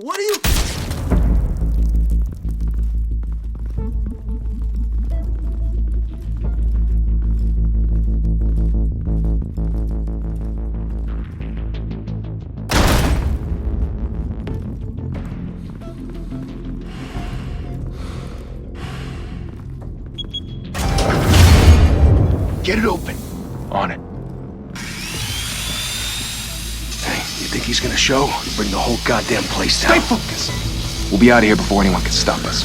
What are you... Get it open. On it. Hey, you think he's gonna show? Bring the whole goddamn place down. Stay focused! We'll be out of here before anyone can stop us.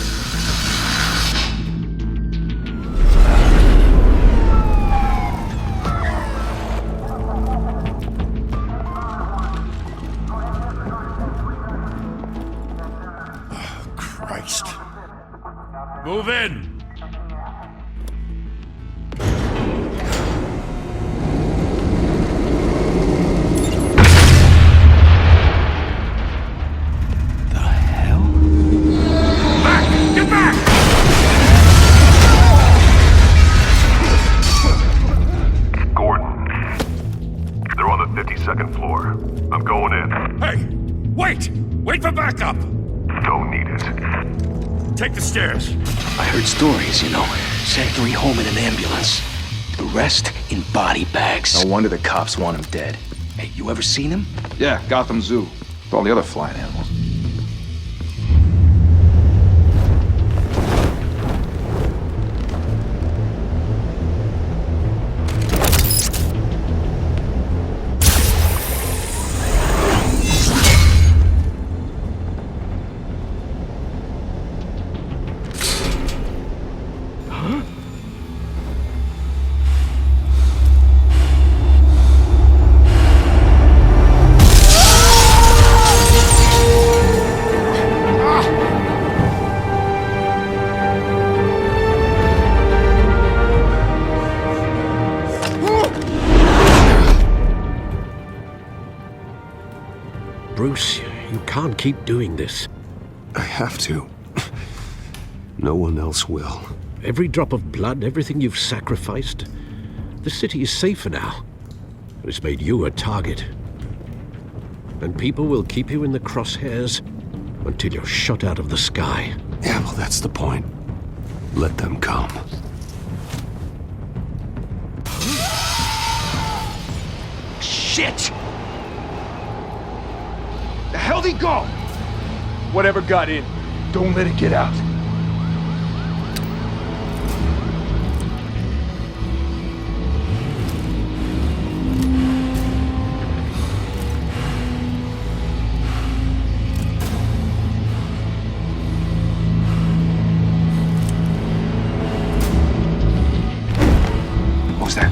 Christ. Move in! Second floor. I'm going in. Hey! Wait! Wait for backup! Don't need it. Take the stairs. I heard stories, you know. Sent 3 home in an ambulance. The rest in body bags. No wonder the cops want him dead. Hey, you ever seen him? Yeah, Gotham Zoo. With all the other flying animals. Bruce, you can't keep doing this. I have to. No one else will. Every drop of blood, everything you've sacrificed. The city is safer now. It's made you a target. And people will keep you in the crosshairs until you're shot out of the sky. Yeah, well, that's the point. Let them come. Shit! The hell'd he go? Whatever got in, don't let it get out. What was that?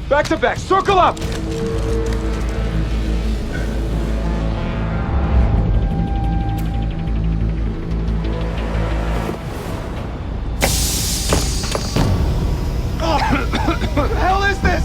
Back to back, circle up! What the hell is this?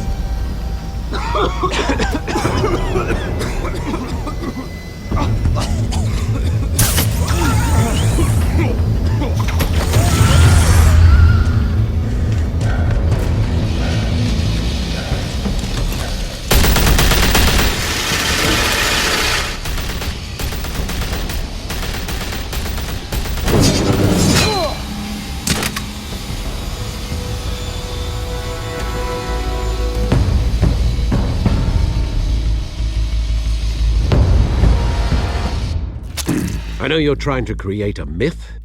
I know you're trying to create a myth,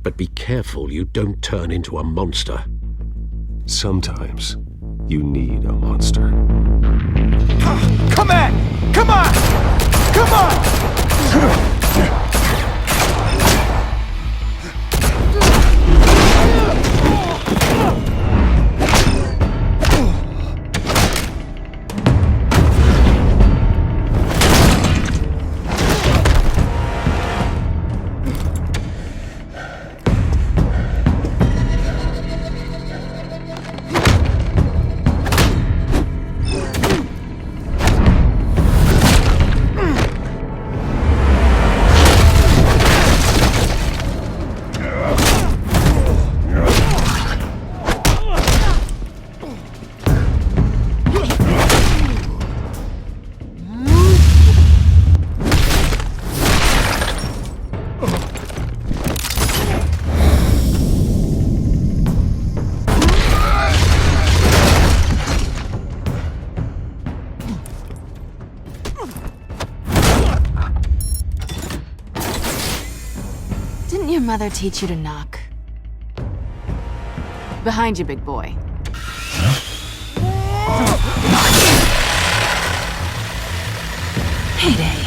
but be careful you don't turn into a monster. Sometimes you need a monster. Come on! Come on! Come on! mother teach you to knock? Behind you, big boy. Heyday.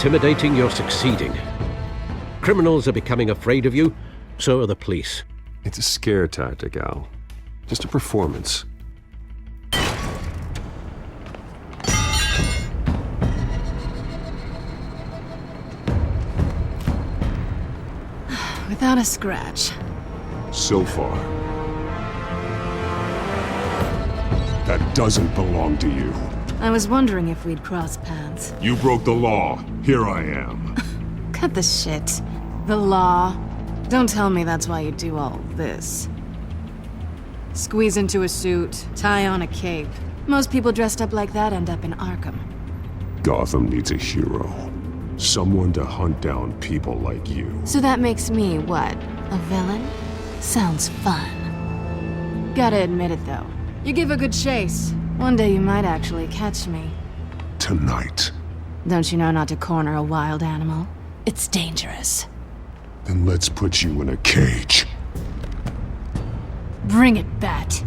Intimidating, you're succeeding. Criminals are becoming afraid of you, so are the police. It's a scare tactic, Al. Just a performance. Without a scratch. So far. That doesn't belong to you. I was wondering if we'd cross paths. You broke the law. Here I am. Cut the shit. The law. Don't tell me that's why you do all this. Squeeze into a suit, tie on a cape. Most people dressed up like that end up in Arkham. Gotham needs a hero. Someone to hunt down people like you. So that makes me, what, a villain? Sounds fun. Gotta admit it, though. You give a good chase. One day you might actually catch me. Tonight. Don't you know not to corner a wild animal? It's dangerous. Then let's put you in a cage. Bring it, Bat.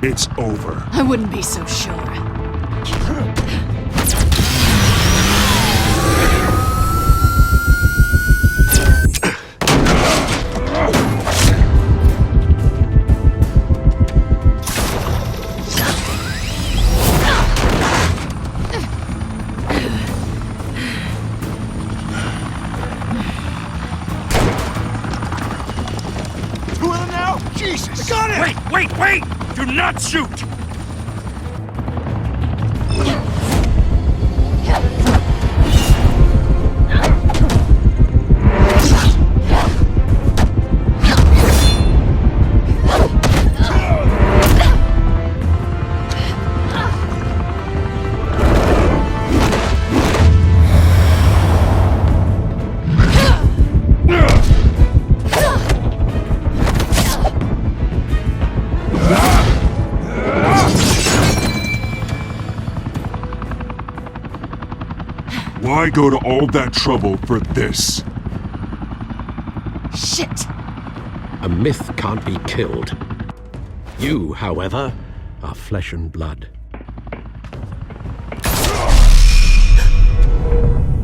It's over. I wouldn't be so sure. Two of them now? Jesus! Got it! Wait! Do not shoot! Why go to all that trouble for this? Shit! A myth can't be killed. You, however, are flesh and blood.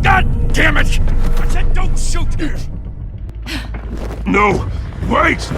God damn it! I said don't shoot! No! Wait!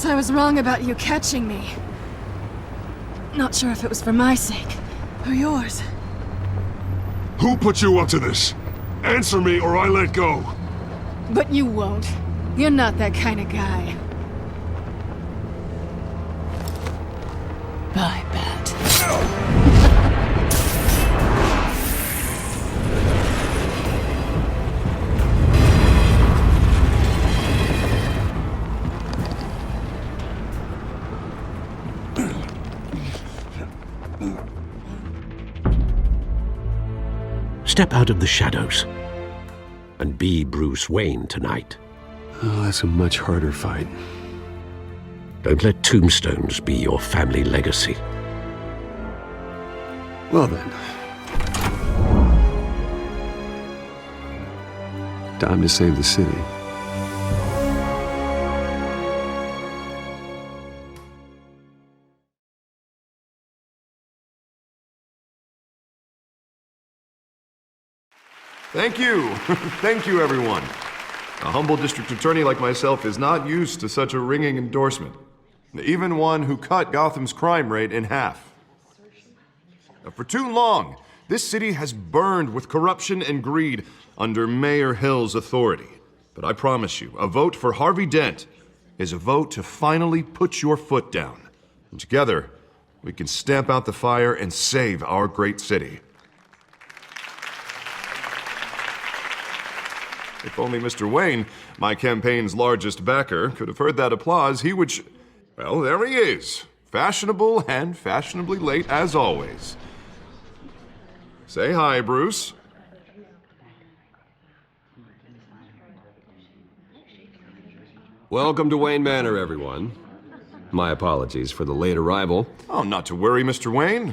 guess I was wrong about you catching me. Not sure if it was for my sake, or yours. Who put you up to this? Answer me or I let go. But you won't. You're not that kind of guy. I bet. Step out of the shadows and be Bruce Wayne tonight. Oh, that's a much harder fight. Don't let tombstones be your family legacy. Well then. Time to save the city. Thank you. Thank you, everyone. A humble district attorney like myself is not used to such a ringing endorsement. Even one who cut Gotham's crime rate in half. For too long, this city has burned with corruption and greed under Mayor Hill's authority. But I promise you, a vote for Harvey Dent is a vote to finally put your foot down. And together, we can stamp out the fire and save our great city. If only Mr. Wayne, my campaign's largest backer, could have heard that applause, he would well, there he is. Fashionable and fashionably late as always. Say hi, Bruce. Welcome to Wayne Manor, everyone. My apologies for the late arrival. Oh, not to worry, Mr. Wayne.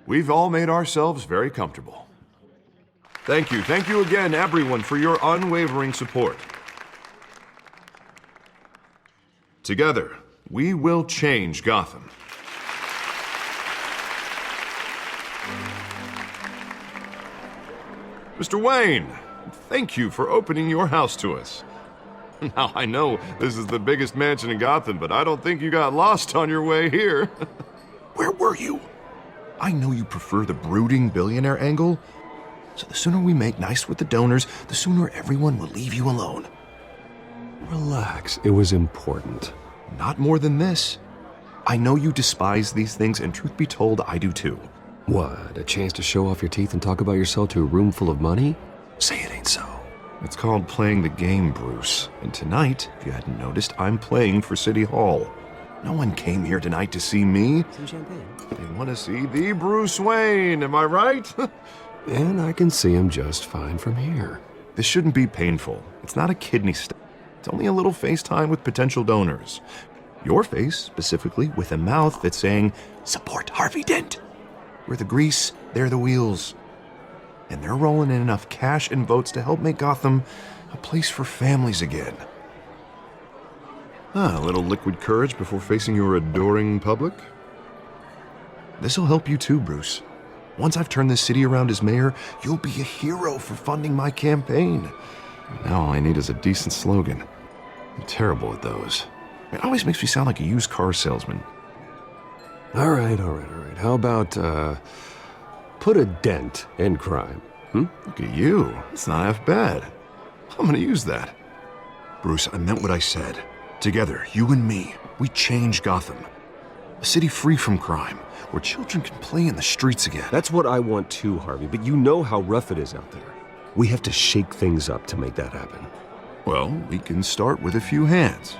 We've all made ourselves very comfortable. Thank you again, everyone, for your unwavering support. Together, we will change Gotham. Mr. Wayne, thank you for opening your house to us. Now, I know this is the biggest mansion in Gotham, but I don't think you got lost on your way here. Where were you? I know you prefer the brooding billionaire angle, so the sooner we make nice with the donors, the sooner everyone will leave you alone. Relax, it was important. Not more than this. I know you despise these things, and truth be told, I do too. What, a chance to show off your teeth and talk about yourself to a room full of money? Say it ain't so. It's called playing the game, Bruce. And tonight, if you hadn't noticed, I'm playing for City Hall. No one came here tonight to see me. Some champagne. They want to see the Bruce Wayne, am I right? And I can see him just fine from here. This shouldn't be painful. It's not a kidney stone. It's only a little FaceTime with potential donors. Your face, specifically, with a mouth that's saying, support Harvey Dent. We're the grease, they're the wheels. And they're rolling in enough cash and votes to help make Gotham a place for families again. A little liquid courage before facing your adoring public. This'll help you too, Bruce. Once I've turned this city around as mayor, you'll be a hero for funding my campaign. Now all I need is a decent slogan. I'm terrible at those. It always makes me sound like a used car salesman. All right. How about, put a dent in crime? Look at you. It's not half bad. I'm gonna use that. Bruce, I meant what I said. Together, you and me, we change Gotham. A city free from crime, where children can play in the streets again. That's what I want too, Harvey, but you know how rough it is out there. We have to shake things up to make that happen. Well, we can start with a few hands,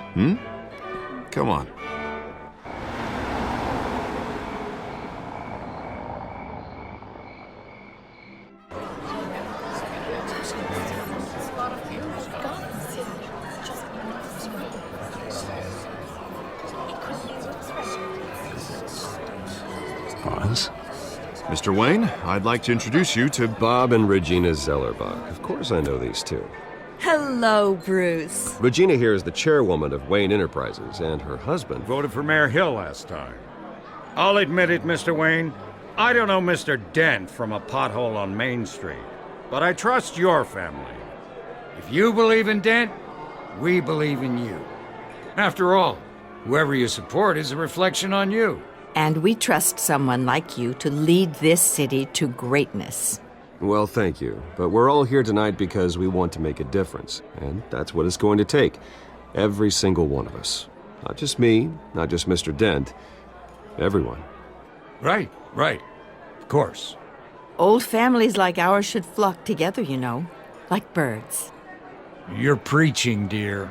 Come on. Pause. Mr. Wayne, I'd like to introduce you to Bob and Regina Zellerbach. Of course I know these two. Hello, Bruce. Regina here is the chairwoman of Wayne Enterprises, and her husband... Voted for Mayor Hill last time. I'll admit it, Mr. Wayne. I don't know Mr. Dent from a pothole on Main Street, but I trust your family. If you believe in Dent, we believe in you. After all, Whoever you support is a reflection on you. And we trust someone like you to lead this city to greatness. Well, thank you. But we're all here tonight because we want to make a difference. And that's what it's going to take. Every single one of us. Not just me, not just Mr. Dent. Everyone. Right. Of course. Old families like ours should flock together, you know, like birds. You're preaching, dear.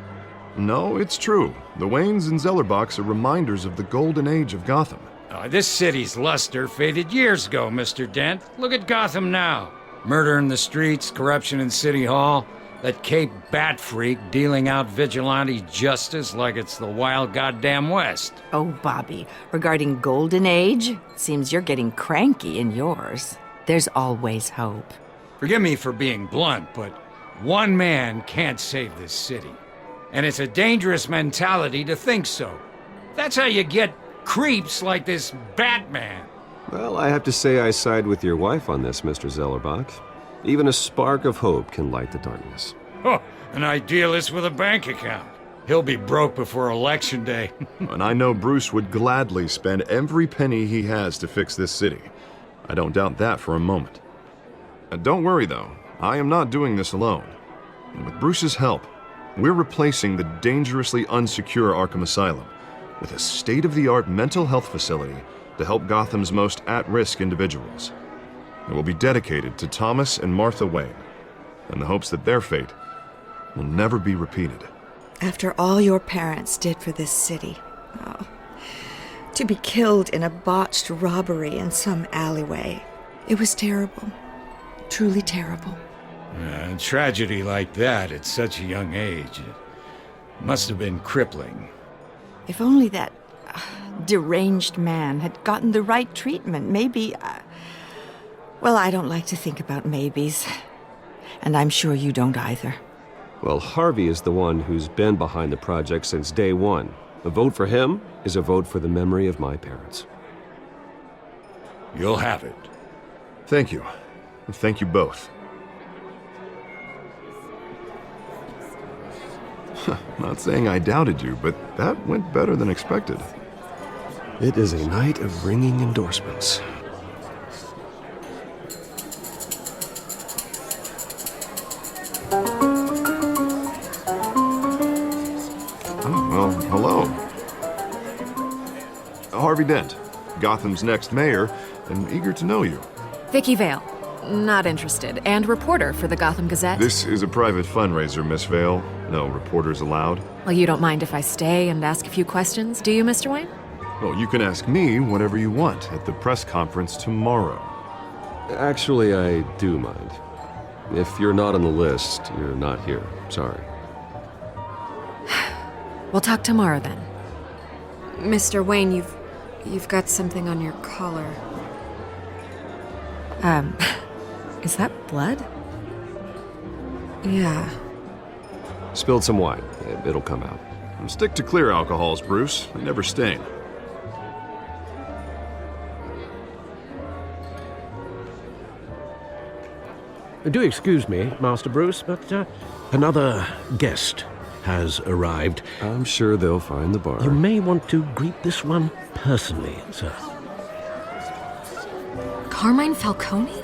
No, it's true. The Waynes and Zellerbachs are reminders of the golden age of Gotham. This city's luster faded years ago, Mr. Dent. Look at Gotham now. Murder in the streets, corruption in City Hall, that Cape Bat freak dealing out vigilante justice like it's the wild goddamn West. Oh, Bobby, regarding Golden Age, seems you're getting cranky in yours. There's always hope. Forgive me for being blunt, but one man can't save this city. And it's a dangerous mentality to think so. That's how you get creeps like this Batman. Well, I have to say I side with your wife on this, Mr. Zellerbach. Even a spark of hope can light the darkness. Oh, an idealist with a bank account. He'll be broke before Election Day. And I know Bruce would gladly spend every penny he has to fix this city. I don't doubt that for a moment. Don't worry, though. I am not doing this alone. And with Bruce's help, we're replacing the dangerously unsecure Arkham Asylum with a state-of-the-art mental health facility to help Gotham's most at-risk individuals. It will be dedicated to Thomas and Martha Wayne, in the hopes that their fate will never be repeated. After all your parents did for this city, to be killed in a botched robbery in some alleyway, it was terrible. Truly terrible. A tragedy like that at such a young age, it must have been crippling. If only that deranged man had gotten the right treatment, maybe... well, I don't like to think about maybes. And I'm sure you don't either. Well, Harvey is the one who's been behind the project since day one. A vote for him is a vote for the memory of my parents. You'll have it. Thank you. Thank you both. Not saying I doubted you, but that went better than expected. It is a night of ringing endorsements. Oh, well, hello. Harvey Dent, Gotham's next mayor, and eager to know you. Vicky Vale. Not interested. And reporter for the Gotham Gazette. This is a private fundraiser, Miss Vale. No reporters allowed. Well, you don't mind if I stay and ask a few questions, do you, Mr. Wayne? Well, you can ask me whatever you want at the press conference tomorrow. Actually, I do mind. If you're not on the list, you're not here. Sorry. We'll talk tomorrow then. Mr. Wayne, you've got something on your collar. Is that blood? Yeah. Spilled some wine. It'll come out. Stick to clear alcohols, Bruce. They never stain. Do excuse me, Master Bruce, but another guest has arrived. I'm sure they'll find the bar. You may want to greet this one personally, sir. Carmine Falcone?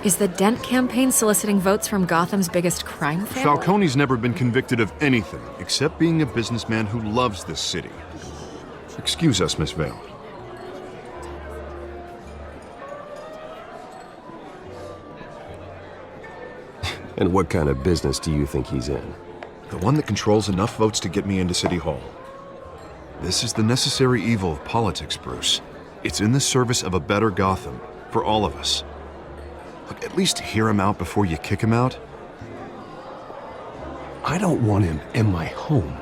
Is the Dent campaign soliciting votes from Gotham's biggest crime family? Falcone's never been convicted of anything except being a businessman who loves this city. Excuse us, Miss Vale. And what kind of business do you think he's in? The one that controls enough votes to get me into City Hall. This is the necessary evil of politics, Bruce. It's in the service of a better Gotham, for all of us. Look, at least hear him out before you kick him out. I don't want him in my home.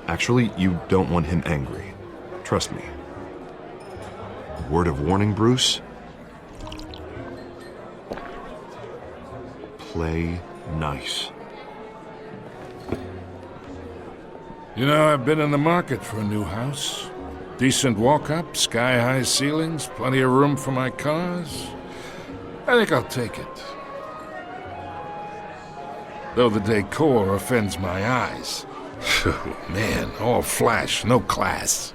Actually, you don't want him angry. Trust me. Word of warning, Bruce. Play nice. You know, I've been in the market for a new house. Decent walk-up, sky-high ceilings, plenty of room for my cars. I think I'll take it. Though the decor offends my eyes. Man, all flash, no class.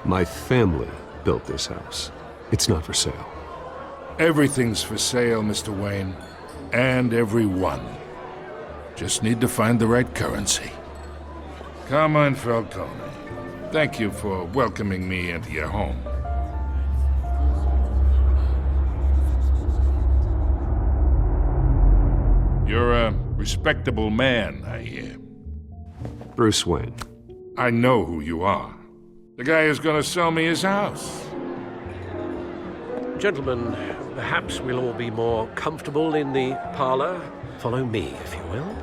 My family built this house. It's not for sale. Everything's for sale, Mr. Wayne. And everyone. Just need to find the right currency. Come on, Falcone. Thank you for welcoming me into your home. You're a respectable man, I hear. Bruce Wayne. I know who you are. The guy who's gonna sell me his house. Gentlemen, perhaps we'll all be more comfortable in the parlor. Follow me, if you will.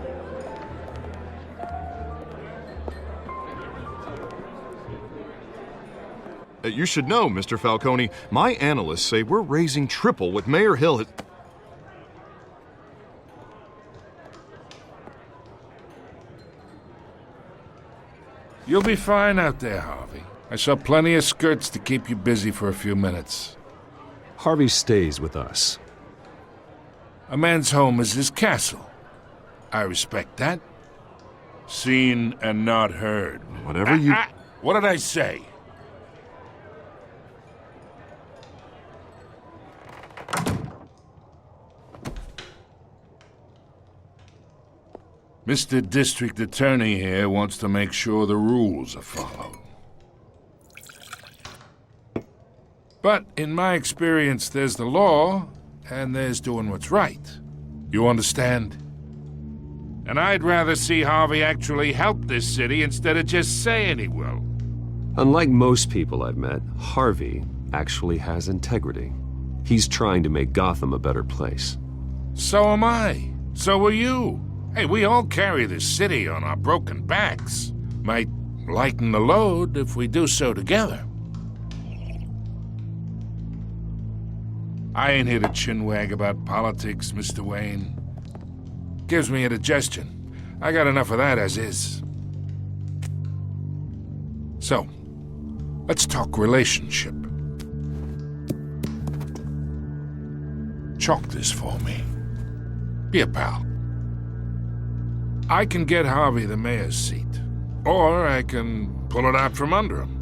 You should know, Mr. Falcone, my analysts say we're raising triple what Mayor Hill has... You'll be fine out there, Harvey. I saw plenty of skirts to keep you busy for a few minutes. Harvey stays with us. A man's home is his castle. I respect that. Seen and not heard. Whatever you... What did I say? Mr. District Attorney here wants to make sure the rules are followed. But in my experience, there's the law, and there's doing what's right. You understand? And I'd rather see Harvey actually help this city instead of just saying he will. Unlike most people I've met, Harvey actually has integrity. He's trying to make Gotham a better place. So am I. So are you. Hey, we all carry this city on our broken backs. Might lighten the load if we do so together. I ain't here to chinwag about politics, Mr. Wayne. Gives me indigestion. I got enough of that as is. So, let's talk relationship. Chalk this for me. Be a pal. I can get Harvey the mayor's seat, or I can pull it out from under him.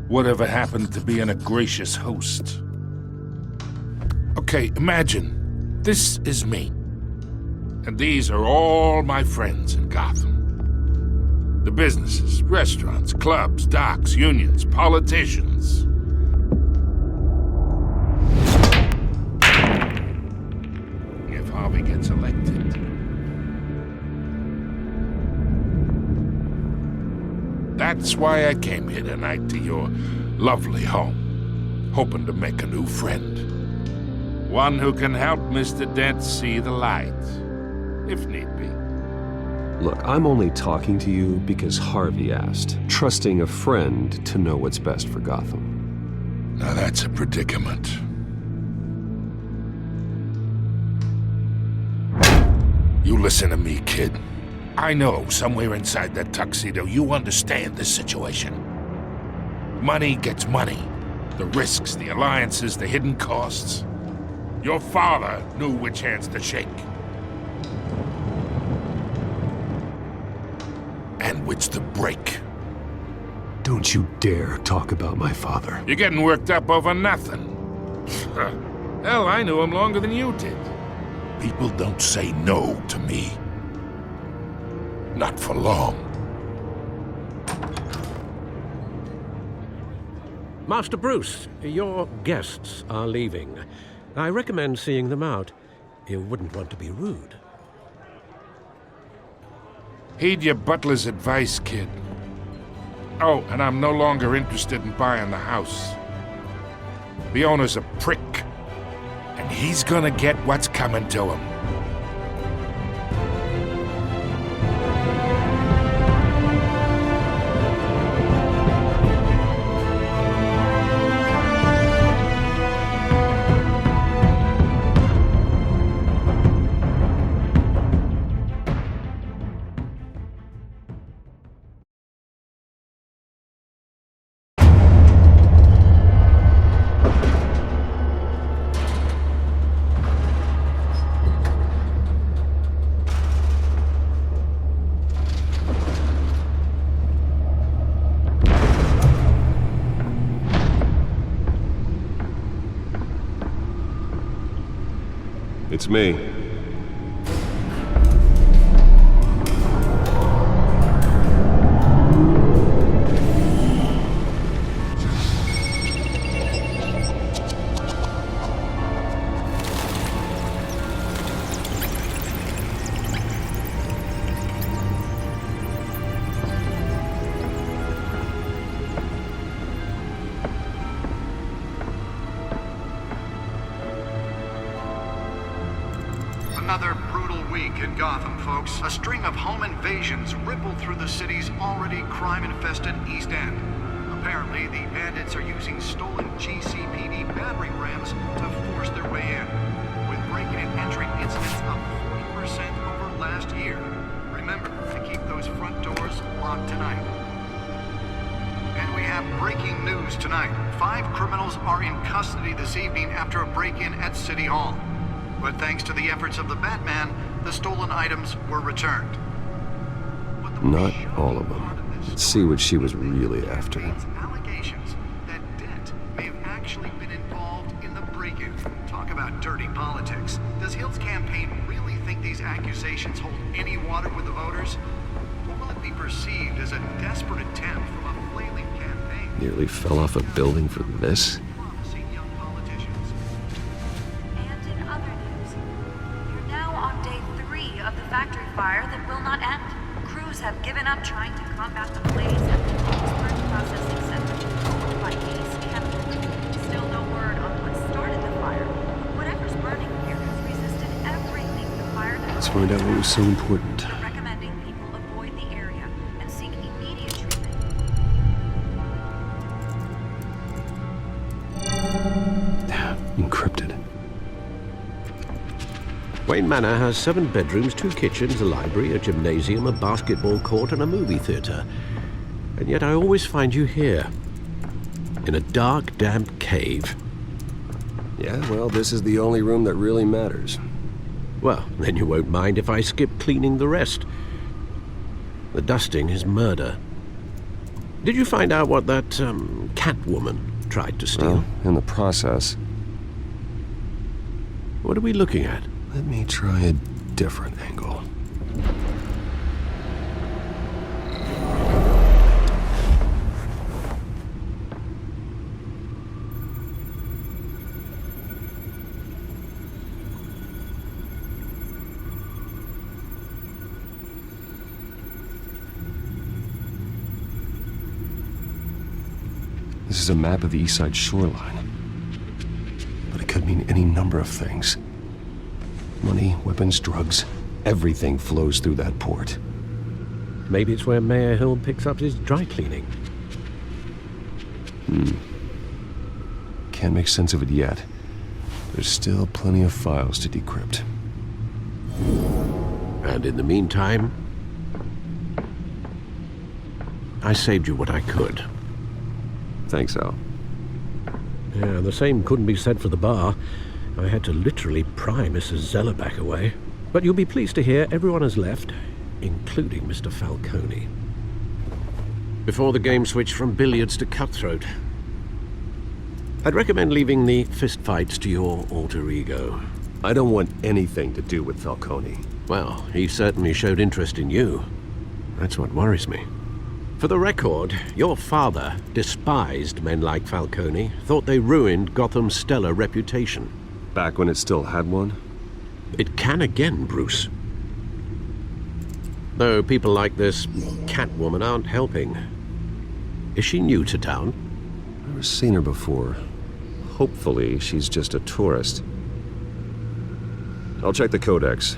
Whatever happened to being a gracious host? Okay, imagine, this is me. And these are all my friends in Gotham. The businesses, restaurants, clubs, docks, unions, politicians. If Harvey gets elected, that's why I came here tonight to your lovely home, hoping to make a new friend. One who can help Mr. Dent see the light, if need be. Look, I'm only talking to you because Harvey asked, trusting a friend to know what's best for Gotham. Now that's a predicament. You listen to me, kid. I know somewhere inside that tuxedo you understand this situation. Money gets money. The risks, the alliances, the hidden costs. Your father knew which hands to shake. And which to break. Don't you dare talk about my father. You're getting worked up over nothing. Hell, I knew him longer than you did. People don't say no to me. Not for long. Master Bruce, your guests are leaving. I recommend seeing them out. You wouldn't want to be rude. Heed your butler's advice, kid. Oh, and I'm no longer interested in buying the house. The owner's a prick, and he's gonna get what's coming to him. It's me. Another brutal week in Gotham, folks. A string of home invasions rippled through the city's already crime-infested East End. Apparently, the bandits are using stolen GCPD battering rams to force their way in, with breaking and entering incidents up 40% over last year. Remember to keep those front doors locked tonight. And we have breaking news tonight. 5 criminals are in custody this evening after a break-in at City Hall. But thanks to the efforts of the Batman, the stolen items were returned. Not all of them. Let's see what she was really after. Allegations that Dent may have actually been involved in the break-in. Talk about dirty politics. Does Hill's campaign really think these accusations hold any water with the voters? Or will it be perceived as a desperate attempt from a flailing campaign? Nearly fell off a building for this? Factory fire that will not end. Crews have given up trying to combat the blaze at the Pittsburgh processing center by Ace Chemical. Still no word on what started the fire. Whatever's burning here has resisted everything the fire. Let's find out what was so important. They're recommending people avoid the area and seek immediate treatment. Encrypted. Wayne Manor has 7 bedrooms, 2 kitchens, a library, a gymnasium, a basketball court, and a movie theater. And yet I always find you here, in a dark, damp cave. Yeah, well, this is the only room that really matters. Well, then you won't mind if I skip cleaning the rest. The dusting is murder. Did you find out what that, Catwoman tried to steal? Well, in the process. What are we looking at? Let me try a different angle. This is a map of the East Side shoreline. But it could mean any number of things. Money, weapons, drugs, everything flows through that port. Maybe it's where Mayor Hill picks up his dry cleaning. Can't make sense of it yet. There's still plenty of files to decrypt. And in the meantime, I saved you what I could. Thanks, Al. Yeah, the same couldn't be said for the bar. I had to literally pry Mrs. Zellerback away. But you'll be pleased to hear everyone has left, including Mr. Falcone. Before the game switched from billiards to cutthroat. I'd recommend leaving the fistfights to your alter ego. I don't want anything to do with Falcone. Well, he certainly showed interest in you. That's what worries me. For the record, your father despised men like Falcone, thought they ruined Gotham's stellar reputation. Back when it still had one? It can again, Bruce. Though people like this Catwoman aren't helping. Is she new to town? Never seen her before. Hopefully, she's just a tourist. I'll check the codex.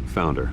Found her.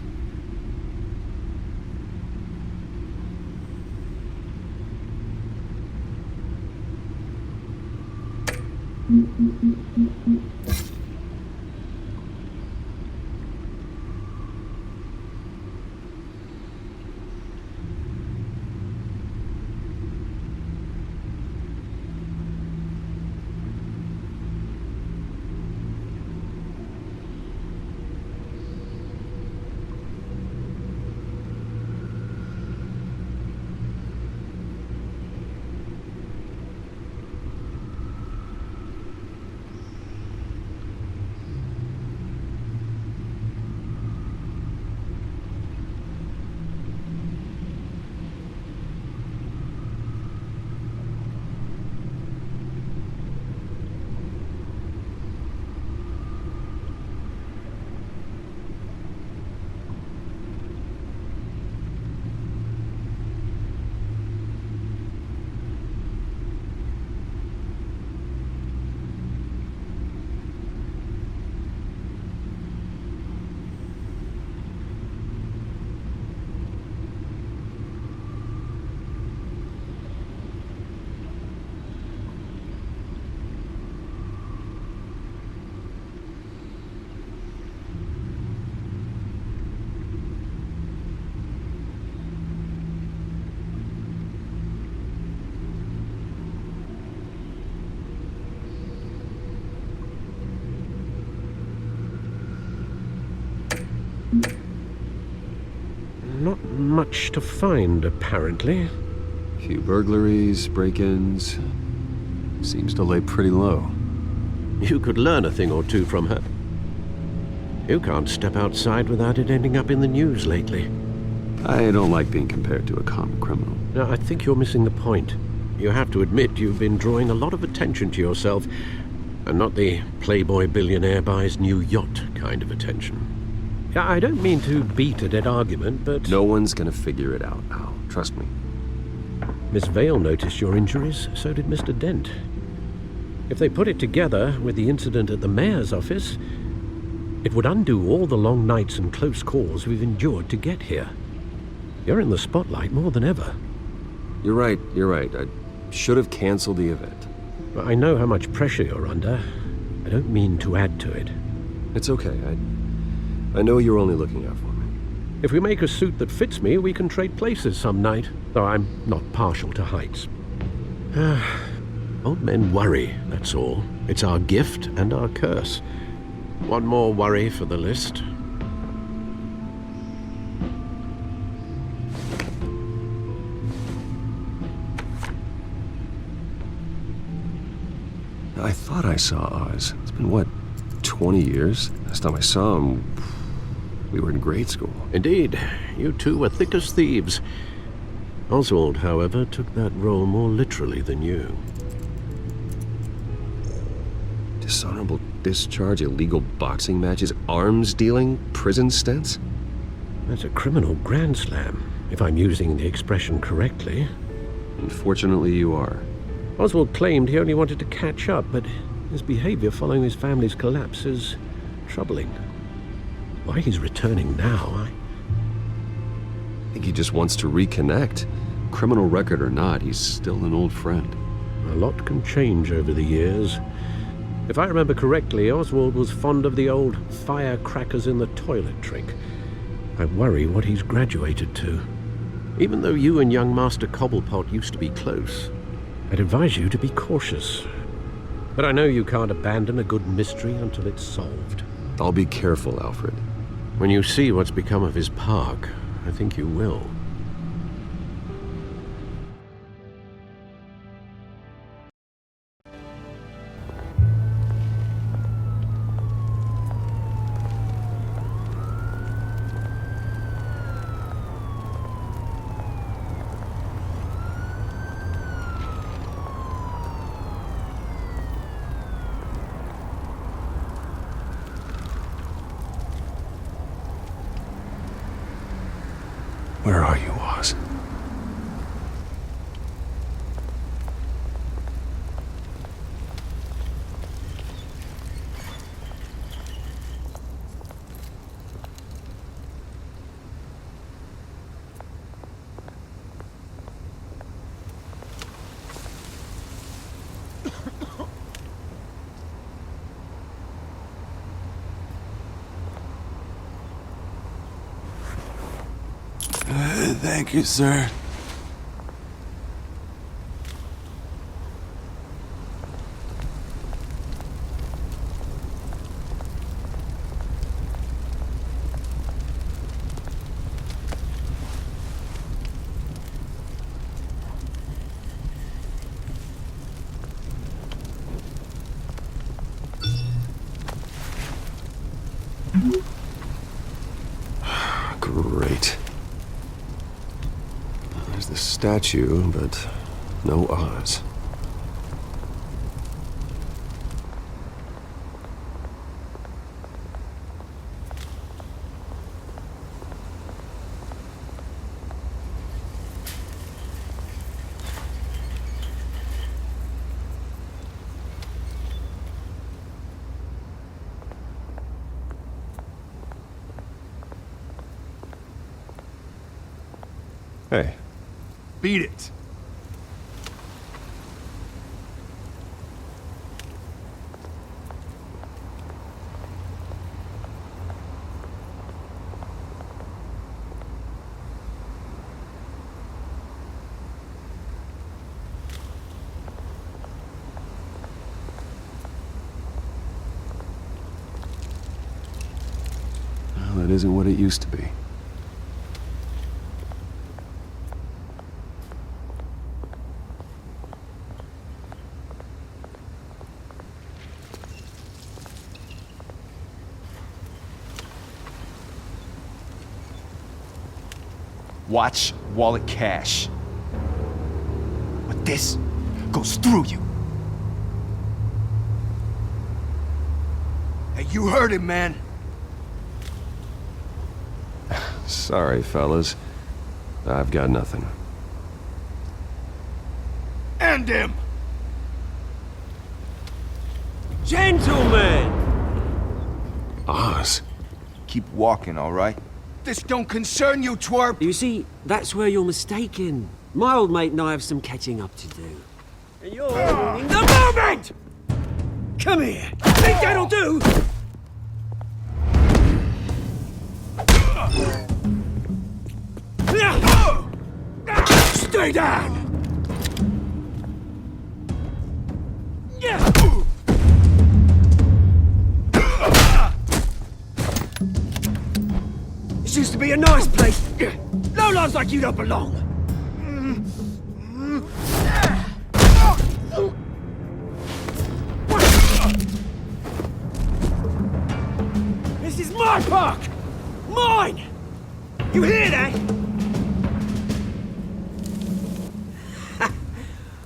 Not much to find, apparently. Few burglaries, break-ins. Seems to lay pretty low. You could learn a thing or two from her. You can't step outside without it ending up in the news lately. I don't like being compared to a common criminal. No, I think you're missing the point. You have to admit you've been drawing a lot of attention to yourself, and not the playboy billionaire buys new yacht kind of attention. I don't mean to beat a dead argument, but... No one's gonna figure it out, Al. Trust me. Miss Vale noticed your injuries, so did Mr. Dent. If they put it together with the incident at the mayor's office, it would undo all the long nights and close calls we've endured to get here. You're in the spotlight more than ever. You're right. I should have canceled the event. I know how much pressure you're under. I don't mean to add to it. It's okay. I know you're only looking out for me. If we make a suit that fits me, we can trade places some night, though I'm not partial to heights. Old men worry, that's all. It's our gift and our curse. One more worry for the list. I thought I saw Oz. It's been, what, 20 years? Last time I saw him, we were in grade school. Indeed. You two were thick as thieves. Oswald, however, took that role more literally than you. Dishonorable discharge, illegal boxing matches, arms dealing, prison stints? That's a criminal grand slam, if I'm using the expression correctly. Unfortunately, you are. Oswald claimed he only wanted to catch up, but his behavior following his family's collapse is troubling. Why he's returning now, I think he just wants to reconnect. Criminal record or not, he's still an old friend. A lot can change over the years. If I remember correctly, Oswald was fond of the old firecrackers in the toilet trick. I worry what he's graduated to. Even though you and young Master Cobblepot used to be close, I'd advise you to be cautious. But I know you can't abandon a good mystery until it's solved. I'll be careful, Alfred. When you see what's become of his park, I think you will. Where are you, Oz? Thank you, sir. Great. There's the statue, but no Oz. Hey. Beat it. Well, that isn't what it used to be. Watch wallet cash. But this goes through you. Hey, you heard him, man. Sorry, fellas. I've got nothing. End him! Gentlemen! Oz. Keep walking, all right? This don't concern you, twerp! You see, that's where you're mistaken. My old mate and I have some catching up to do. And you're ruining the moment! Come here! Think that'll do? Stay down! This used to be a nice place. No lives like you don't belong. This is my park! Mine! You hear that?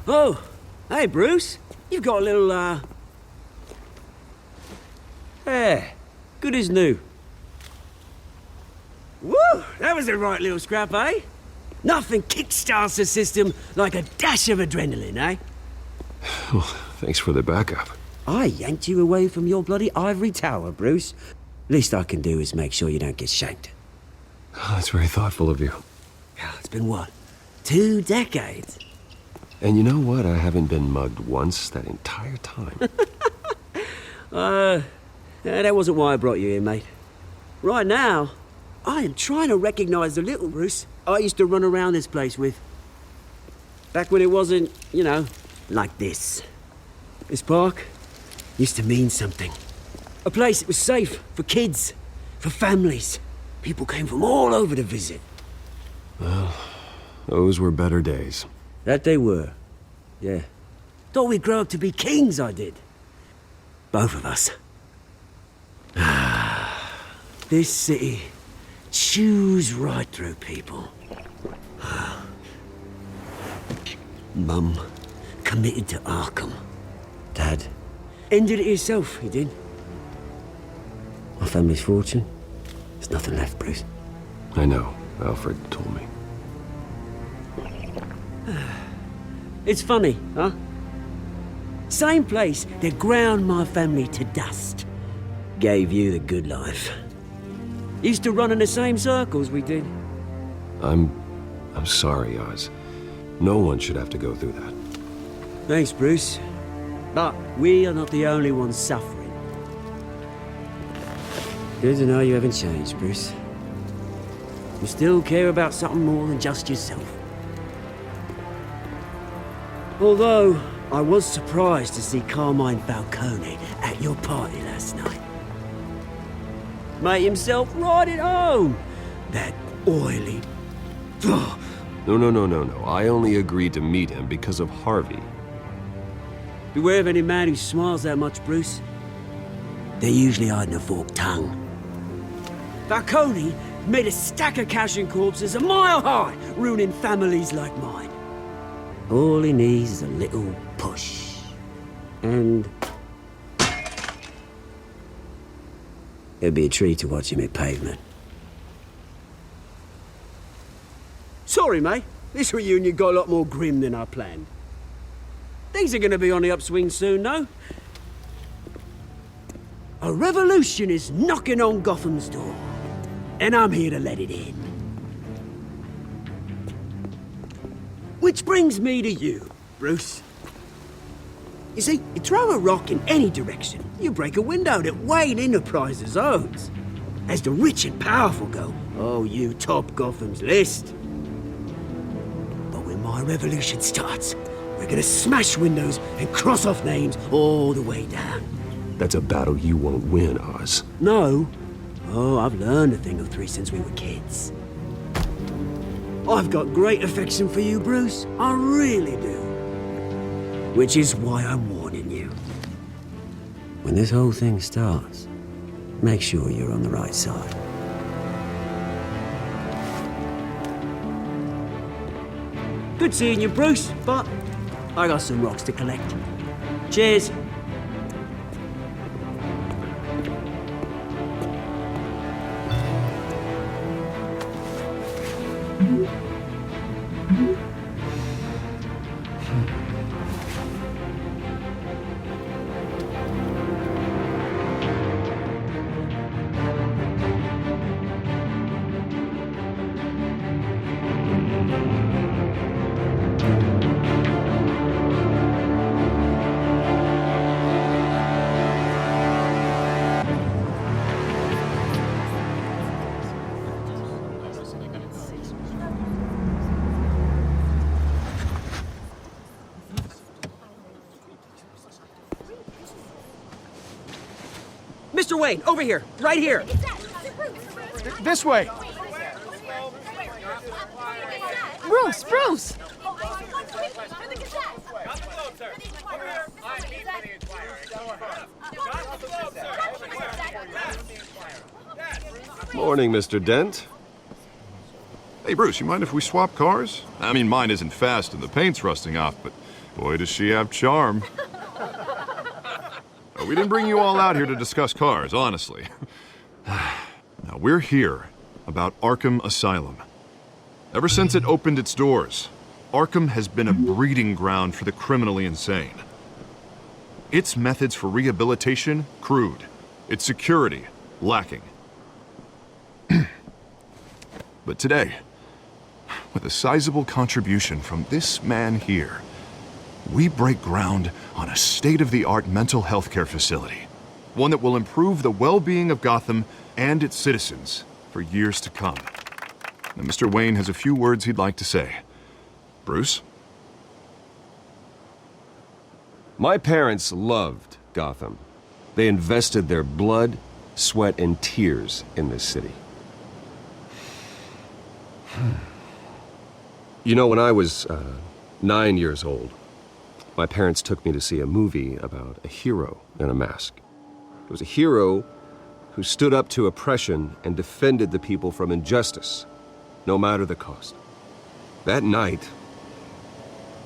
Oh, hey, Bruce. You've got a little, hair. Good as new. Woo! That was a right little scrap, eh? Nothing kickstarts the system like a dash of adrenaline, eh? Well, thanks for the backup. I yanked you away from your bloody ivory tower, Bruce. Least I can do is make sure you don't get shanked. Oh, that's very thoughtful of you. It's been what? 2 decades? And you know what? I haven't been mugged once that entire time. That wasn't why I brought you here, mate. Right now, I am trying to recognize the little Bruce I used to run around this place with. Back when it wasn't, you know, like this. This park used to mean something. A place that was safe for kids, for families. People came from all over to visit. Well, those were better days. That they were. Yeah. Thought we'd grow up to be kings, I did. Both of us. This city chews right through people. Mum committed to Arkham. Dad ended it himself, he did. My family's fortune. There's nothing left, Bruce. I know. Alfred told me. It's funny, huh? Same place that ground my family to dust. Gave you the good life. Used to run in the same circles we did. I'm sorry, Oz. No one should have to go through that. Thanks, Bruce. But we are not the only ones suffering. Good to know you haven't changed, Bruce. You still care about something more than just yourself. Although, I was surprised to see Carmine Falcone at your party last night. Made himself right at home. That oily... No. I only agreed to meet him because of Harvey. Beware of any man who smiles that much, Bruce. They're usually hiding a forked tongue. Falcone made a stack of cash and corpses a mile high, ruining families like mine. All he needs is a little push. And... it'd be a treat to watch him hit pavement. Sorry, mate. This reunion got a lot more grim than I planned. Things are gonna be on the upswing soon, though. A revolution is knocking on Gotham's door. And I'm here to let it in. Which brings me to you, Bruce. You see, you throw a rock in any direction, you break a window that Wayne Enterprises owns. As the rich and powerful go, oh, you top Gotham's list. But when my revolution starts, we're gonna smash windows and cross off names all the way down. That's a battle you won't win, Oz. No. Oh, I've learned a thing or three since we were kids. I've got great affection for you, Bruce. I really do. Which is why I'm warning you. When this whole thing starts, make sure you're on the right side. Good seeing you, Bruce, but I got some rocks to collect. Cheers. Mr. Wayne, over here, right here. This way. Bruce! Morning, Mr. Dent. Hey, Bruce, you mind if we swap cars? I mean, mine isn't fast and the paint's rusting off, but boy, does she have charm. We didn't bring you all out here to discuss cars, honestly. Now, we're here about Arkham Asylum. Ever since it opened its doors, Arkham has been a breeding ground for the criminally insane. Its methods for rehabilitation, crude. Its security, lacking. But today, with a sizable contribution from this man here, we break ground on a state-of-the-art mental health care facility. One that will improve the well-being of Gotham and its citizens for years to come. Now, Mr. Wayne has a few words he'd like to say. Bruce? My parents loved Gotham. They invested their blood, sweat, and tears in this city. You know, when I was 9 years old, my parents took me to see a movie about a hero in a mask. It was a hero who stood up to oppression and defended the people from injustice, no matter the cost. That night,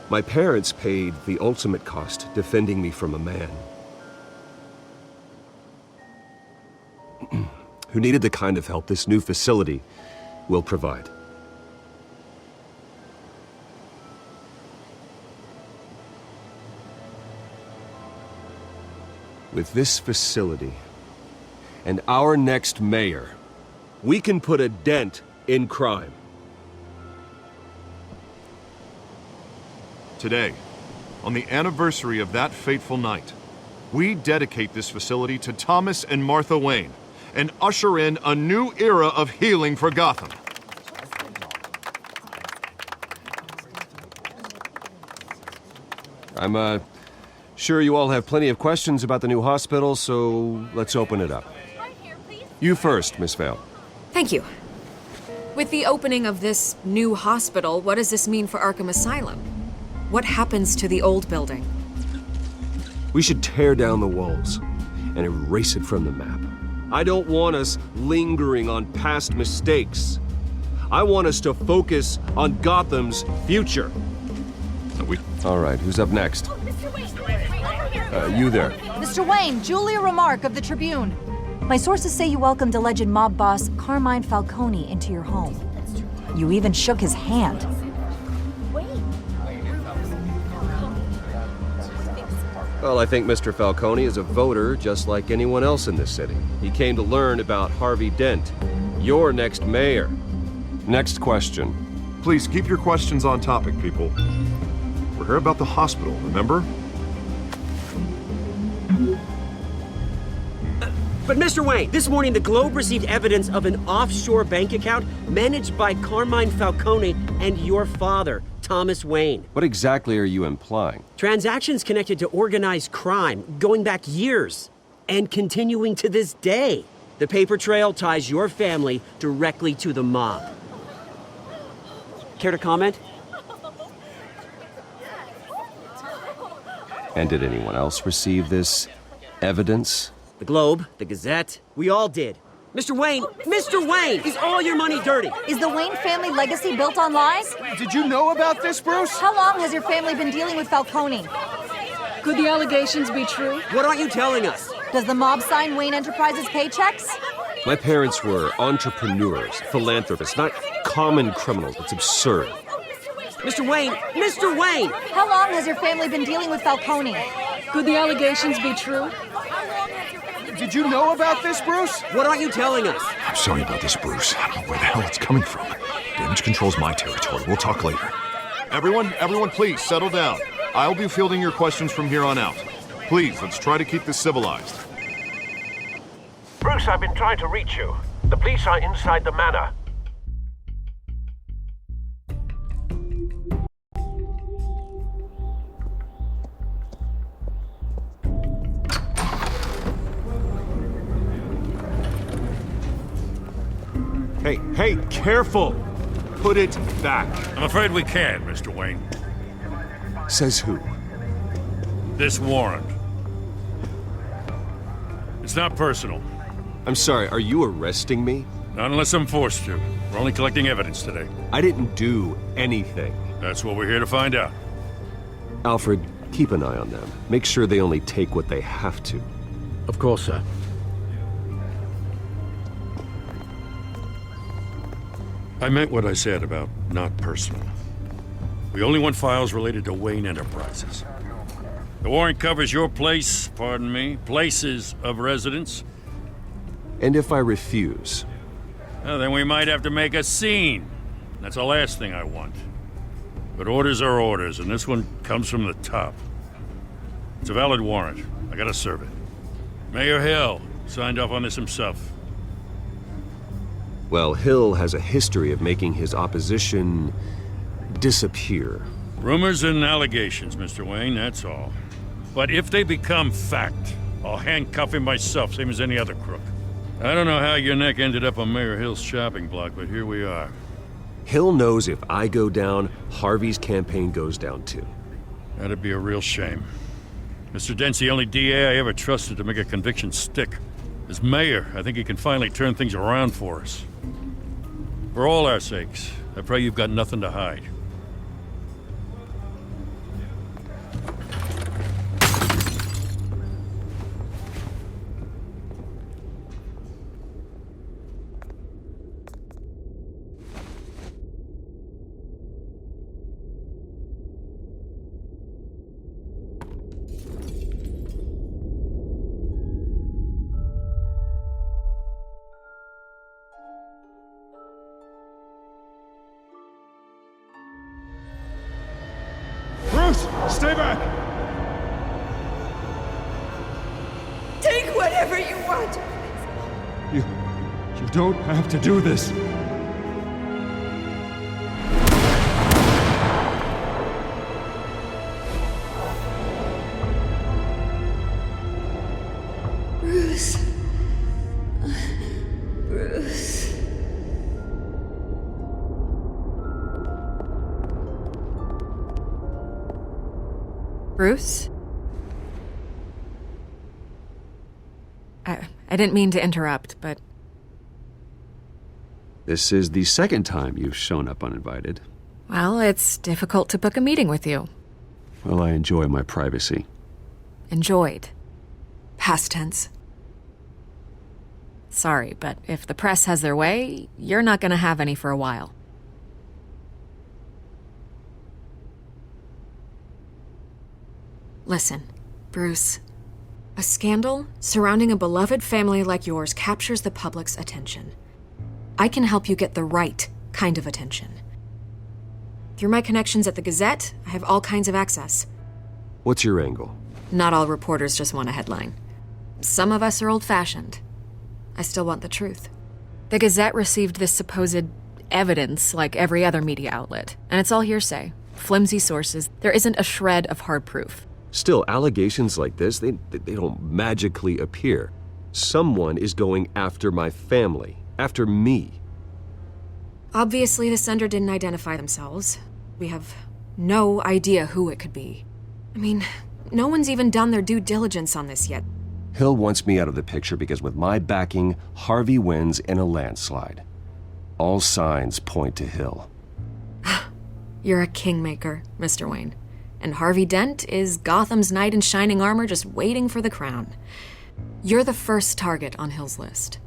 my parents paid the ultimate cost defending me from a man who needed the kind of help this new facility will provide. With this facility and our next mayor, we can put a dent in crime. Today, on the anniversary of that fateful night, we dedicate this facility to Thomas and Martha Wayne and usher in a new era of healing for Gotham. I'm, sure you all have plenty of questions about the new hospital, so let's open it up. You first, Miss Vale. Thank you. With the opening of this new hospital, what does this mean for Arkham Asylum? What happens to the old building? We should tear down the walls and erase it from the map. I don't want us lingering on past mistakes. I want us to focus on Gotham's future. All right, who's up next? You there. Mr. Wayne, Julia Remark of the Tribune. My sources say you welcomed alleged mob boss Carmine Falcone into your home. You even shook his hand. Well, I think Mr. Falcone is a voter just like anyone else in this city. He came to learn about Harvey Dent, your next mayor. Next question. Please keep your questions on topic, people. We're here about the hospital, remember? But Mr. Wayne, this morning the Globe received evidence of an offshore bank account managed by Carmine Falcone and your father, Thomas Wayne. What exactly are you implying? Transactions connected to organized crime going back years and continuing to this day. The paper trail ties your family directly to the mob. Care to comment? And did anyone else receive this evidence? The Globe, the Gazette, we all did. Mr. Wayne, is all your money dirty? Is the Wayne family legacy built on lies? Did you know about this, Bruce? How long has your family been dealing with Falcone? Could the allegations be true? What aren't you telling us? Does the mob sign Wayne Enterprises paychecks? My parents were entrepreneurs, philanthropists, not common criminals. It's absurd. Mr. Wayne! How long has your family been dealing with Falcone? Could the allegations be true? Did you know about this, Bruce? What aren't you telling us? I'm sorry about this, Bruce. I don't know where the hell it's coming from. Damage control's my territory. We'll talk later. Everyone, please, settle down. I'll be fielding your questions from here on out. Please, let's try to keep this civilized. Bruce, I've been trying to reach you. The police are inside the manor. Hey, careful! Put it back. I'm afraid we can't, Mr. Wayne. Says who? This warrant. It's not personal. I'm sorry, are you arresting me? Not unless I'm forced to. We're only collecting evidence today. I didn't do anything. That's what we're here to find out. Alfred, keep an eye on them. Make sure they only take what they have to. Of course, sir. I meant what I said about not personal. We only want files related to Wayne Enterprises. The warrant covers your place, pardon me, places of residence. And if I refuse? Well, then we might have to make a scene. That's the last thing I want. But orders are orders, and this one comes from the top. It's a valid warrant. I gotta serve it. Mayor Hill signed off on this himself. Well, Hill has a history of making his opposition disappear. Rumors and allegations, Mr. Wayne, that's all. But if they become fact, I'll handcuff him myself, same as any other crook. I don't know how your neck ended up on Mayor Hill's shopping block, but here we are. Hill knows if I go down, Harvey's campaign goes down too. That'd be a real shame. Mr. Dent's the only DA I ever trusted to make a conviction stick. As mayor, I think he can finally turn things around for us. For all our sakes, I pray you've got nothing to hide. Stay back! Take whatever you want. You don't have to do this. Bruce? I didn't mean to interrupt, but... This is the second time you've shown up uninvited. Well, it's difficult to book a meeting with you. Well, I enjoy my privacy. Enjoyed. Past tense. Sorry, but if the press has their way, you're not gonna have any for a while. Listen, Bruce. A scandal surrounding a beloved family like yours captures the public's attention. I can help you get the right kind of attention. Through my connections at the Gazette, I have all kinds of access. What's your angle? Not all reporters just want a headline. Some of us are old-fashioned. I still want the truth. The Gazette received this supposed evidence like every other media outlet, and it's all hearsay. Flimsy sources. There isn't a shred of hard proof. Still, allegations like this, they don't magically appear. Someone is going after my family, after me. Obviously, the sender didn't identify themselves. We have no idea who it could be. I mean, no one's even done their due diligence on this yet. Hill wants me out of the picture because with my backing, Harvey wins in a landslide. All signs point to Hill. You're a kingmaker, Mr. Wayne. And Harvey Dent is Gotham's knight in shining armor just waiting for the crown. You're the first target on Hill's list.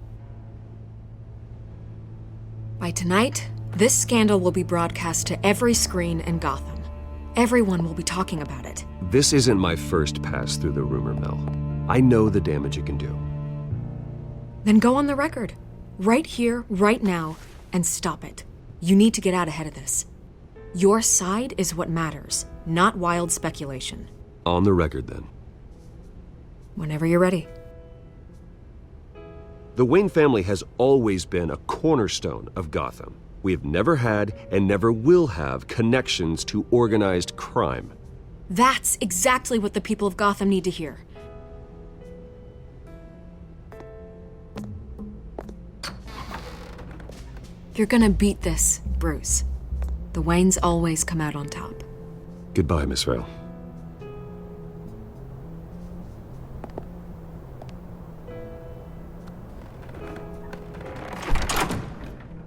By tonight, this scandal will be broadcast to every screen in Gotham. Everyone will be talking about it. This isn't my first pass through the rumor mill. I know the damage it can do. Then go on the record. Right here, right now, and stop it. You need to get out ahead of this. Your side is what matters, not wild speculation. On the record, then. Whenever you're ready. The Wayne family has always been a cornerstone of Gotham. We have never had and never will have connections to organized crime. That's exactly what the people of Gotham need to hear. You're gonna beat this, Bruce. The Waynes always come out on top. Goodbye, Miss Vale.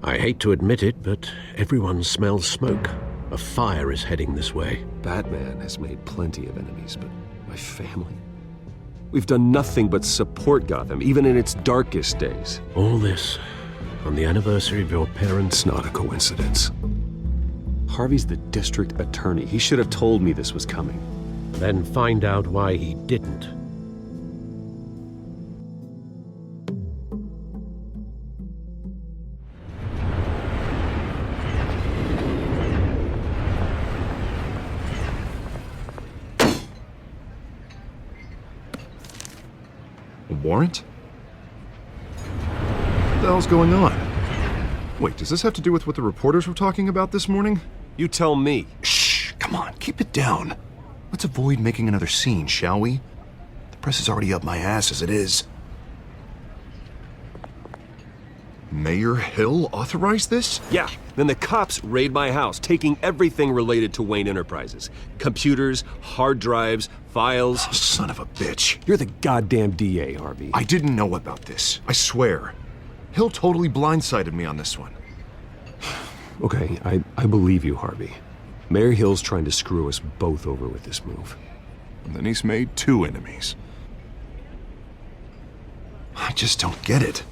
I hate to admit it, but everyone smells smoke. A fire is heading this way. Batman has made plenty of enemies, but my family? We've done nothing but support Gotham, even in its darkest days. All this on the anniversary of your parents'... It's not a coincidence. Harvey's the district attorney. He should have told me this was coming. Then find out why he didn't. A warrant? What the hell's going on? Wait, does this have to do with what the reporters were talking about this morning? You tell me. Shh, come on, keep it down. Let's avoid making another scene, shall we? The press is already up my ass as it is. Mayor Hill authorized this? Yeah, then the cops raid my house, taking everything related to Wayne Enterprises. Computers, hard drives, files. Oh, son of a bitch. You're the goddamn DA, Harvey. I didn't know about this, I swear. Hill totally blindsided me on this one. Okay, I believe you, Harvey. Mayor Hill's trying to screw us both over with this move. And then he's made 2 enemies. I just don't get it.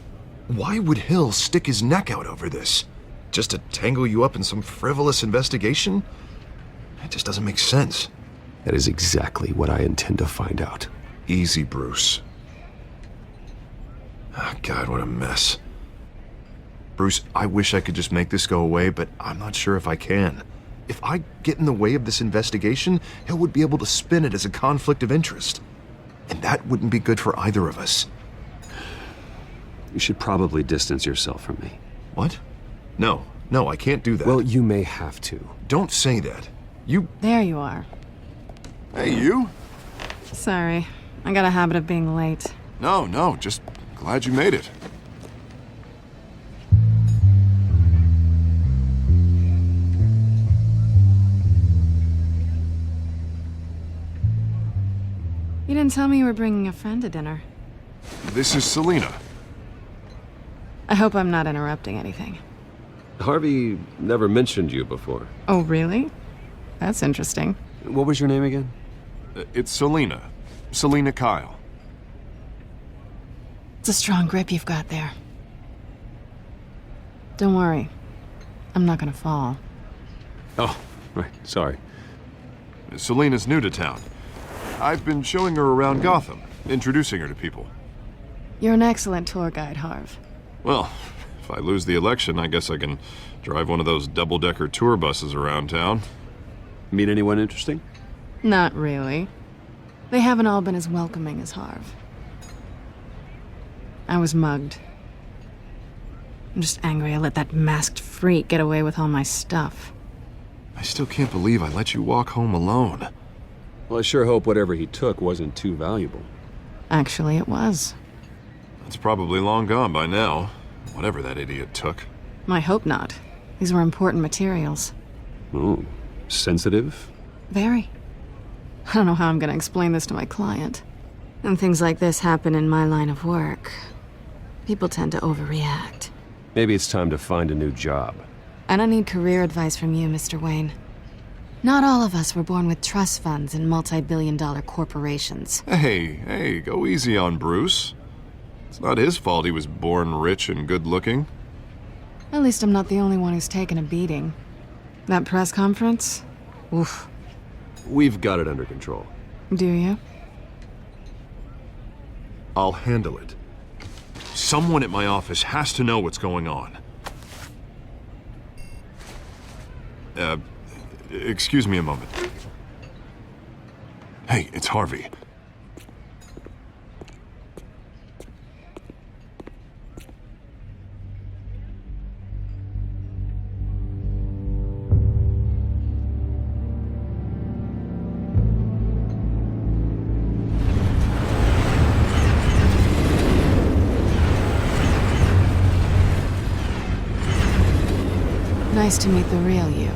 Why would Hill stick his neck out over this? Just to tangle you up in some frivolous investigation? It just doesn't make sense. That is exactly what I intend to find out. Easy, Bruce. Oh, God, what a mess. Bruce, I wish I could just make this go away, but I'm not sure if I can. If I get in the way of this investigation, Hill would be able to spin it as a conflict of interest. And that wouldn't be good for either of us. You should probably distance yourself from me. What? No, I can't do that. Well, you may have to. Don't say that. There you are. Hey, you? Sorry, I got a habit of being late. No, just glad you made it. You didn't tell me you were bringing a friend to dinner. This is Selina. I hope I'm not interrupting anything. Harvey never mentioned you before. Oh, really? That's interesting. What was your name again? It's Selina. Selina Kyle. It's a strong grip you've got there. Don't worry. I'm not gonna fall. Oh, right. Sorry. Selina's new to town. I've been showing her around Gotham, introducing her to people. You're an excellent tour guide, Harv. Well, if I lose the election, I guess I can drive one of those double-decker tour buses around town. Meet anyone interesting? Not really. They haven't all been as welcoming as Harv. I was mugged. I'm just angry I let that masked freak get away with all my stuff. I still can't believe I let you walk home alone. Well, I sure hope whatever he took wasn't too valuable. Actually, it was. It's probably long gone by now, whatever that idiot took. I hope not. These were important materials. Ooh, sensitive? Very. I don't know how I'm gonna explain this to my client. When things like this happen in my line of work, people tend to overreact. Maybe it's time to find a new job. I don't need career advice from you, Mr. Wayne. Not all of us were born with trust funds and multi-billion-dollar corporations. Hey, go easy on Bruce. It's not his fault he was born rich and good-looking. At least I'm not the only one who's taken a beating. That press conference? Oof. We've got it under control. Do you? I'll handle it. Someone at my office has to know what's going on. Excuse me a moment. Hey, it's Harvey. Nice to meet the real you.